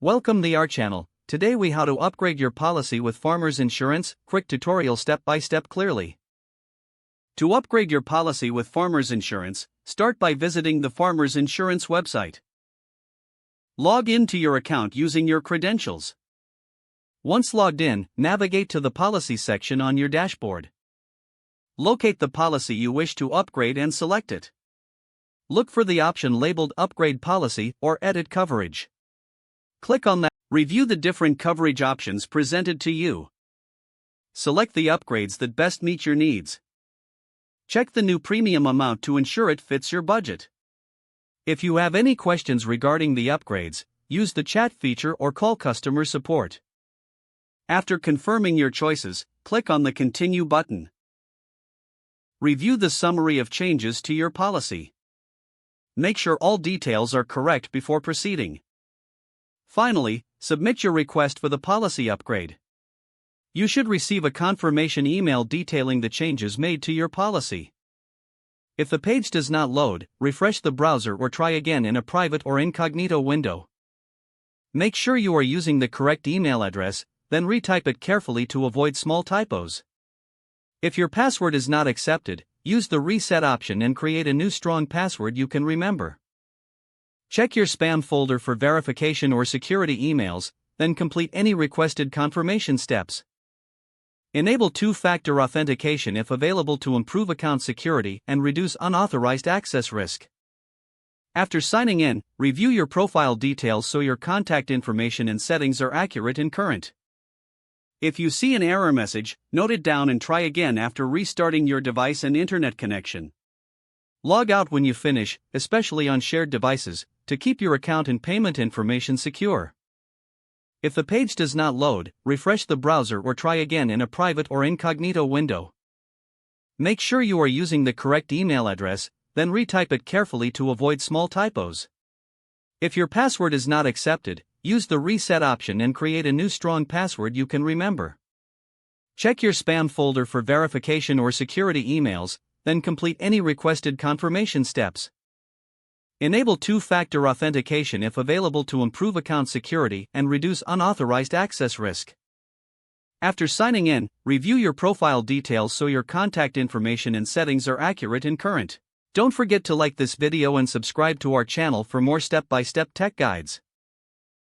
Welcome to our channel. Today we how to upgrade your policy with Farmers Insurance, quick tutorial step by step clearly. To upgrade your policy with Farmers Insurance, start by visiting the Farmers Insurance website. Log in to your account using your credentials. Once logged in, navigate to the policy section on your dashboard. Locate the policy you wish to upgrade and select it. Look for the option labeled Upgrade Policy or Edit Coverage. Click on that. Review the different coverage options presented to you. Select the upgrades that best meet your needs. Check the new premium amount to ensure it fits your budget. If you have any questions regarding the upgrades, use the chat feature or call customer support. After confirming your choices, click on the Continue button. Review the summary of changes to your policy. Make sure all details are correct before proceeding. Finally, submit your request for the policy upgrade. You should receive a confirmation email detailing the changes made to your policy. If the page does not load, refresh the browser or try again in a private or incognito window. Make sure you are using the correct email address, then retype it carefully to avoid small typos. If your password is not accepted, use the reset option and create a new strong password you can remember. Check your spam folder for verification or security emails, then complete any requested confirmation steps. Enable two-factor authentication if available to improve account security and reduce unauthorized access risk. After signing in, review your profile details so your contact information and settings are accurate and current. If you see an error message, note it down and try again after restarting your device and internet connection. Log out when you finish, especially on shared devices, to keep your account and payment information secure. If the page does not load, refresh the browser or try again in a private or incognito window. Make sure you are using the correct email address, then retype it carefully to avoid small typos. If your password is not accepted, use the reset option and create a new strong password you can remember. Check your spam folder for verification or security emails, then complete any requested confirmation steps. Enable two-factor authentication if available to improve account security and reduce unauthorized access risk. After signing in, review your profile details so your contact information and settings are accurate and current. Don't forget to like this video and subscribe to our channel for more step-by-step tech guides.